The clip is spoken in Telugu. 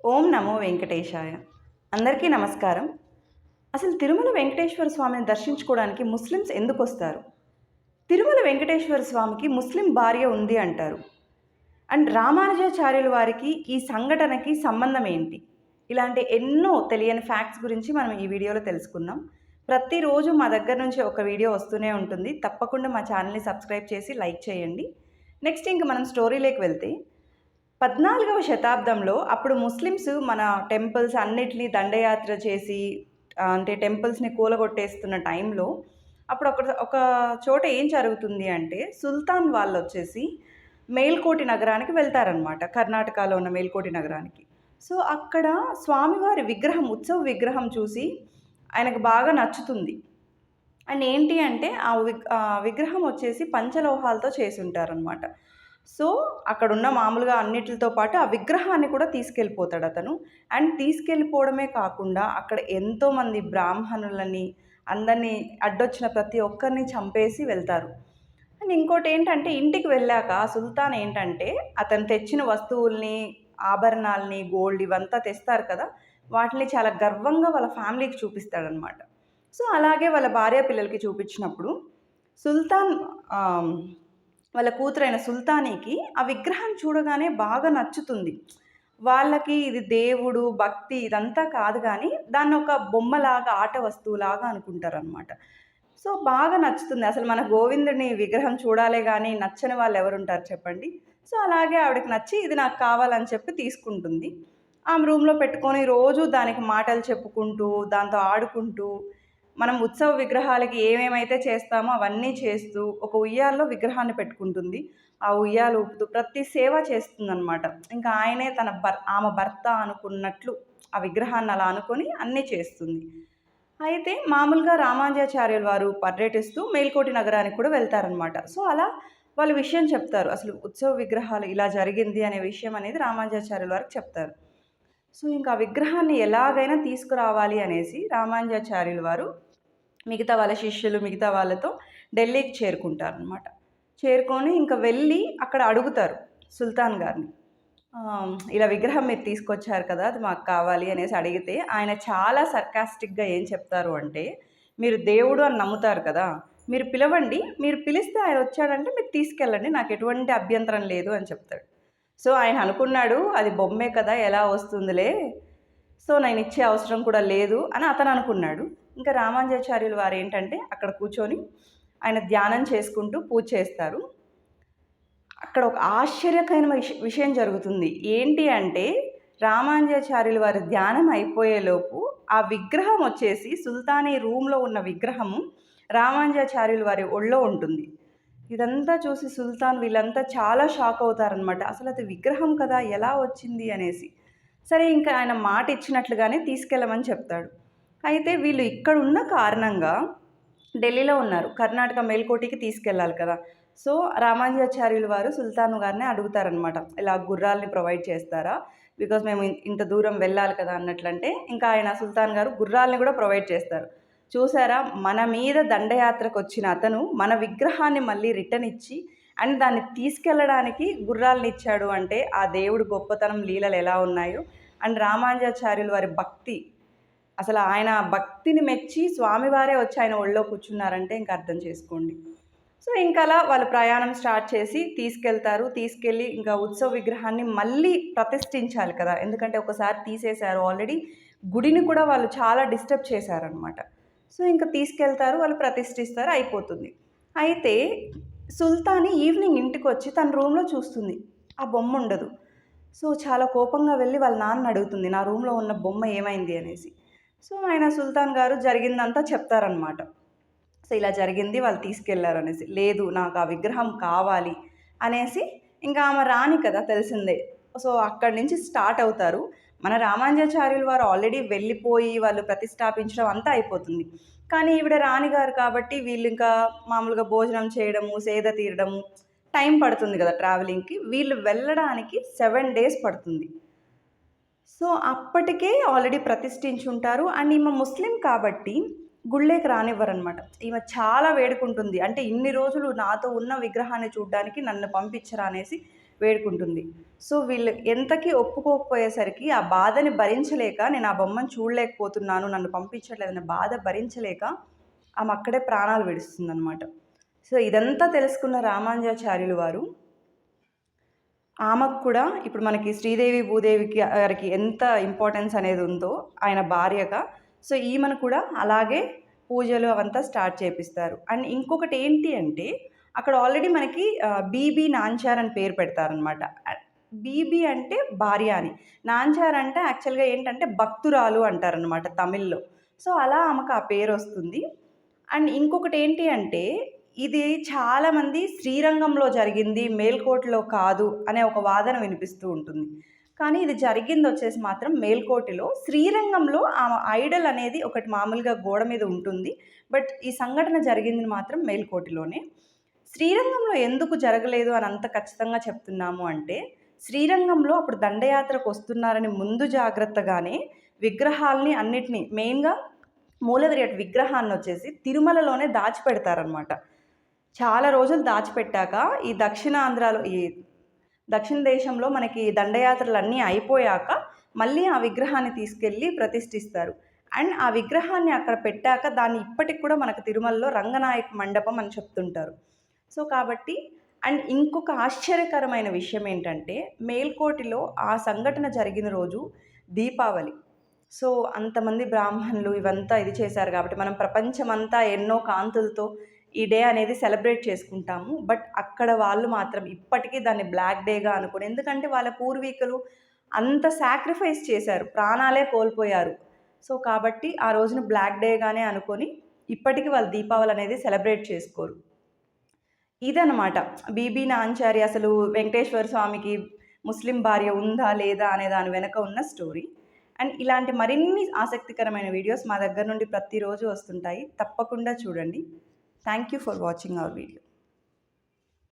ఓం నమో వెంకటేశాయ. అందరికీ నమస్కారం. అసలు తిరుమల వెంకటేశ్వర స్వామిని దర్శించుకోవడానికి ముస్లిమ్స్ ఎందుకొస్తారు? తిరుమల వెంకటేశ్వర స్వామికి ముస్లిం భార్య ఉంది అంటారు. అండ్ రామానుజాచార్యుల వారికి ఈ సంఘటనకి సంబంధం ఏంటి? ఇలాంటి ఎన్నో తెలియని ఫ్యాక్ట్స్ గురించి మనం ఈ వీడియోలో తెలుసుకుందాం. ప్రతిరోజు మా దగ్గర నుంచి ఒక వీడియో వస్తూనే ఉంటుంది. తప్పకుండా మా ఛానల్‌ని సబ్స్క్రైబ్ చేసి లైక్ చేయండి. నెక్స్ట్ ఇంక మనం స్టోరీలోకి వెళ్తే 14వ శతాబ్దంలో అప్పుడు ముస్లిమ్స్ మన టెంపుల్స్ అన్నిటిని దండయాత్ర చేసి అంటే టెంపుల్స్‌ని కూలగొట్టేస్తున్న టైంలో అప్పుడు ఒక చోట ఏం జరుగుతుంది అంటే సుల్తాన్ వాళ్ళొచ్చేసి మేల్కోటి నగరానికి వెళ్తారనమాట. కర్ణాటకలో ఉన్న మేల్కోటి నగరానికి. సో, అక్కడ స్వామివారి విగ్రహం ఉత్సవ విగ్రహం చూసి ఆయనకు బాగా నచ్చుతుంది. అండ్ ఏంటి అంటే ఆ విగ్రహం వచ్చేసి పంచలోహాలతో చేసుంటారనమాట. సో, అక్కడున్న మామూలుగా అన్నిటిలతో పాటు ఆ విగ్రహాన్ని కూడా తీసుకెళ్ళిపోతాడతను. అండ్ తీసుకెళ్ళిపోవడమే కాకుండా అక్కడ ఎంతోమంది బ్రాహ్మణులని, అందరిని అడ్డొచ్చిన ప్రతి ఒక్కరిని చంపేసి వెళ్తారు. అండ్ ఇంకోటేంటంటే ఇంటికి వెళ్ళాక సుల్తాన్ ఏంటంటే అతను తెచ్చిన వస్తువుల్ని, ఆభరణాల్ని, గోల్డ్ ఇవంతా తెస్తారు కదా! వాటిని చాలా గర్వంగా వాళ్ళ ఫ్యామిలీకి చూపిస్తాడనమాట. సో, అలాగే వాళ్ళ భార్య పిల్లలకి చూపించినప్పుడు సుల్తాన్ వాళ్ళ కూతురైన సుల్తానీకి ఆ విగ్రహం చూడగానే బాగా నచ్చుతుంది. వాళ్ళకి ఇది దేవుడు, భక్తి ఇదంతా కాదు గానీ, దాన్నొక బొమ్మలాగా, ఆట వస్తువులాగా అనుకుంటారనమాట. సో, బాగా నచ్చుతుంది. అసలు మన గోవిందుడిని విగ్రహం చూడాలే గానీ, నచ్చని వాళ్ళెవరుంటారు చెప్పండి? సో, అలాగే ఆవిడకి నచ్చి ఇది నాకు కావాలని చెప్పి తీసుకుంటుంది. ఆమె రూమ్‌లో పెట్టుకొని రోజూ దానికి మాటలు చెప్పుకుంటూ, దాంతో ఆడుకుంటూ మనం ఉత్సవ విగ్రహాలకి ఏమేమైతే చేస్తామో అవన్నీ చేస్తూ, ఒక ఉయ్యాల్లో విగ్రహాన్ని పెట్టుకుంటుంది. ఆ ఉయ్యాల ఊపుతూ ప్రతి సేవ చేస్తుందనమాట. ఇంకా ఆయనే ఆమె భర్త అనుకున్నట్లు ఆ విగ్రహాన్ని అలా అనుకొని అన్నీ చేస్తుంది. అయితే మామూలుగా రామానుజాచార్యుల వారు పర్యటిస్తూ మేల్కోటి నగరానికి కూడా వెళ్తారనమాట. సో, అలా వాళ్ళు విషయం చెప్తారు. అసలు ఉత్సవ విగ్రహాలు ఇలా జరిగింది అనే విషయం అనేది రామానుజాచార్యుల వారికి చెప్తారు. సో, ఇంకా ఆ విగ్రహాన్ని ఎలాగైనా తీసుకురావాలి అనేసి రామానుజాచార్యుల వారు మిగతా వాళ్ళ శిష్యులు, మిగతా వాళ్ళతో ఢిల్లీకి చేరుకుంటారనమాట. చేరుకొని ఇంక వెళ్ళి అక్కడ అడుగుతారు సుల్తాన్ గారిని. ఇలా విగ్రహం మీరు తీసుకొచ్చారు కదా! అది మాకు కావాలి అనేసి అడిగితే, ఆయన చాలా సర్కాస్టిక్‌గా ఏం చెప్తారు అంటే, "మీరు దేవుడు అని నమ్ముతారు కదా! మీరు పిలవండి. మీరు పిలిస్తే ఆయన వచ్చాడంటే మీరు తీసుకెళ్ళండి. నాకు ఎటువంటి అభ్యంతరం లేదు" అని చెప్తాడు. సో, ఆయన అనుకున్నాడు అది బొమ్మే కదా! ఎలా వస్తుందిలే. సో, నేనిచ్చే అవసరం కూడా లేదు అని అతను అనుకున్నాడు. ఇంకా రామానుజాచార్యులు వారేంటంటే అక్కడ కూర్చొని ఆయన ధ్యానం చేసుకుంటూ పూజ చేస్తారు. అక్కడ ఒక ఆశ్చర్యకరమైన విషయం జరుగుతుంది. ఏంటి అంటే రామానుజాచార్యులు వారి ధ్యానం అయిపోయేలోపు ఆ విగ్రహం వచ్చేసి సుల్తానీ రూమ్‌లో ఉన్న విగ్రహము రామానుజాచార్యులు వారి ఒళ్ళో ఉంటుంది. ఇదంతా చూసి సుల్తాన్ వీళ్ళంతా చాలా షాక్ అవుతారనమాట. అసలది విగ్రహం కదా! ఎలా వచ్చింది అనేసి. సరే ఇంకా ఆయన మాట ఇచ్చినట్లుగానే తీసుకెళ్ళమని చెప్తాడు. అయితే వీళ్ళు ఇక్కడున్న కారణంగా ఢిల్లీలో ఉన్నారు. కర్ణాటక మేల్కోటికి తీసుకెళ్ళాలి కదా! సో, రామానుజాచార్యులు వారు సుల్తాన్ గారిని అడుగుతారనమాట. ఇలా గుర్రాల్ని ప్రొవైడ్ చేస్తారా? బికాజ్ మేము ఇంత దూరం వెళ్ళాలి కదా! అన్నట్లంటే, ఇంకా ఆయన సుల్తాన్ గారు గుర్రాల్ని కూడా ప్రొవైడ్ చేస్తారు. చూసారా? మన మీద దండయాత్రకొచ్చిన అతను మన విగ్రహాన్ని మళ్ళీ రిటర్న్ ఇచ్చి అండ్ దాన్ని తీసుకెళ్ళడానికి గుర్రాలనిచ్చాడు అంటే, ఆ దేవుడు గొప్పతనం లీలలు ఎలా ఉన్నాయో అండ్ రామానుజాచార్యులు వారి భక్తి అసలు ఆయన భక్తిని మెచ్చి స్వామివారే వచ్చి ఆయన ఒళ్ళో కూర్చున్నారంటే ఇంక అర్థం చేసుకోండి. సో, ఇంకలా వాళ్ళు ప్రయాణం స్టార్ట్ చేసి తీసుకెళ్తారు. తీసుకెళ్ళి ఇంకా ఉత్సవ విగ్రహాన్ని మళ్ళీ ప్రతిష్ఠించాలి కదా! ఎందుకంటే ఒకసారి తీసేశారు ఆల్రెడీ. గుడిని కూడా వాళ్ళు చాలా డిస్టర్బ్ చేశారనమాట. సో, ఇంక తీసుకెళ్తారు. వాళ్ళు ప్రతిష్ఠిస్తారు. అయిపోతుంది. అయితే సుల్తాని ఈవినింగ్ ఇంటికొచ్చి తన రూమ్‌లో చూస్తుంది. ఆ బొమ్ముండదు. సో, చాలా కోపంగా వెళ్ళి వాళ్ళ నాన్నని అడుగుతుంది. నా రూమ్‌లో ఉన్న బొమ్మ ఏమైంది అనేసి. సో, ఆయన సుల్తాన్ గారు జరిగిందంతా చెప్తారనమాట. సో, ఇలా జరిగింది వాళ్ళు తీసుకెళ్లారనేసి. లేదు నాకు ఆ విగ్రహం కావాలి అనేసి ఇంకా ఆమె రాణి కదా తెలిసిందే. సో, అక్కడి నుంచి స్టార్ట్ అవుతారు. మన రామానుజాచార్యులు వారు ఆల్రెడీ వెళ్ళిపోయి వాళ్ళు ప్రతిష్ఠాపించడం అంతా అయిపోతుంది. కానీ ఈవిడ రాణి గారు కాబట్టి వీళ్ళింకా మామూలుగా భోజనం చేయడము, సేద తీరడము టైం పడుతుంది కదా ట్రావెలింగ్‌కి. వీళ్ళు వెళ్ళడానికి 7 డేస్ పడుతుంది. సో, అప్పటికే ఆల్రెడీ ప్రతిష్ఠించుంటారు. అండ్ ఈమె ముస్లిం కాబట్టి గుళ్ళేకి రానివ్వరనమాట. ఈమె చాలా వేడుకుంటుంది. అంటే ఇన్ని రోజులు నాతో ఉన్న విగ్రహాన్ని చూడ్డానికి నన్ను పంపించరా అనేసి వేడుకుంటుంది. సో వీళ్ళు ఎంతకీ ఒప్పుకోకపోయేసరికి ఆ బాధని భరించలేక, నేను ఆ బొమ్మను చూడలేకపోతున్నాను, నన్ను పంపించట్లేదనే బాధ భరించలేక ఆమె అక్కడే ప్రాణాలు విడుస్తుందనమాట. సో ఇదంతా తెలుసుకున్న రామానుజాచార్యులు వారు ఆమెకు కూడా ఇప్పుడు మనకి శ్రీదేవి భూదేవికి గారికి ఎంత ఇంపార్టెన్స్ అనేది ఉందో ఆయన భార్యగా, సో ఈమెను కూడా అలాగే పూజలు అవంతా స్టార్ట్ చేపిస్తారు. అండ్ ఇంకొకటి ఏంటి అంటే అక్కడ ఆల్రెడీ మనకి బీబీ నాంచార్ అని పేరు పెడతారనమాట. బీబీ అంటే భార్య అని, నాంచార్ అంటే యాక్చువల్గా ఏంటంటే భక్తురాలు అంటారనమాట తమిళ్లో. సో అలా ఆమెకు ఆ పేరు వస్తుంది. అండ్ ఇంకొకటి ఏంటి అంటే ఇది చాలామంది శ్రీరంగంలో జరిగింది, మేల్కోటలో కాదు అనే ఒక వాదన వినిపిస్తూ ఉంటుంది. కానీ ఇది జరిగింది వచ్చేసి మాత్రం మేల్కోటలో. శ్రీరంగంలో ఆమె ఐడల్ అనేది ఒకటి మామూలుగా గోడ మీద ఉంటుంది. బట్ ఈ సంఘటన జరిగింది మాత్రం మేల్కోటలోనే. శ్రీరంగంలో ఎందుకు జరగలేదు అని అంత ఖచ్చితంగా చెప్తున్నాము అంటే, శ్రీరంగంలో అప్పుడు దండయాత్రకు వస్తున్నారని ముందు జాగ్రత్తగానే విగ్రహాల్ని అన్నిటినీ, మెయిన్గా మూలవిరాట్ విగ్రహాన్ని వచ్చేసి తిరుమలలోనే దాచిపెడతారనమాట. చాలా రోజులు దాచిపెట్టాక ఈ దక్షిణాంధ్రలో, ఈ దక్షిణ దేశంలో మనకి దండయాత్రలన్నీ అయిపోయాక మళ్ళీ ఆ విగ్రహాన్ని తీసుకెళ్ళి ప్రతిష్ఠిస్తారు. అండ్ ఆ విగ్రహాన్ని అక్కడ పెట్టాక దాన్ని ఇప్పటికి కూడా మనకు తిరుమలలో రంగనాయక మండపం అని చెప్తుంటారు. సో కాబట్టి అండ్ ఇంకొక ఆశ్చర్యకరమైన విషయం ఏంటంటే, మేల్కోటిలో ఆ సంఘటన జరిగిన రోజు దీపావళి. సో అంతమంది బ్రాహ్మణులు ఇవంతా ఇది చేశారు కాబట్టి మనం ప్రపంచమంతా ఎన్నో కాంతులతో ఈ డే అనేది సెలబ్రేట్ చేసుకుంటాము. బట్ అక్కడ వాళ్ళు మాత్రం ఇప్పటికీ దాన్ని బ్లాక్ డేగా అనుకుని, ఎందుకంటే వాళ్ళ పూర్వీకులు అంత సాక్రిఫైస్ చేశారు, ప్రాణాలే కోల్పోయారు. సో కాబట్టి ఆ రోజున బ్లాక్ డేగానే అనుకొని ఇప్పటికీ వాళ్ళు దీపావళి అనేది సెలబ్రేట్ చేసుకోరు. ఇదనమాట బీబీ నాంచారి అసలు వెంకటేశ్వర స్వామికి ముస్లిం భార్య ఉందా లేదా అనే దాని వెనక ఉన్న స్టోరీ. అండ్ ఇలాంటి మరిన్ని ఆసక్తికరమైన వీడియోస్ మా దగ్గర నుండి ప్రతిరోజు వస్తుంటాయి, తప్పకుండా చూడండి. Thank you for watching our video.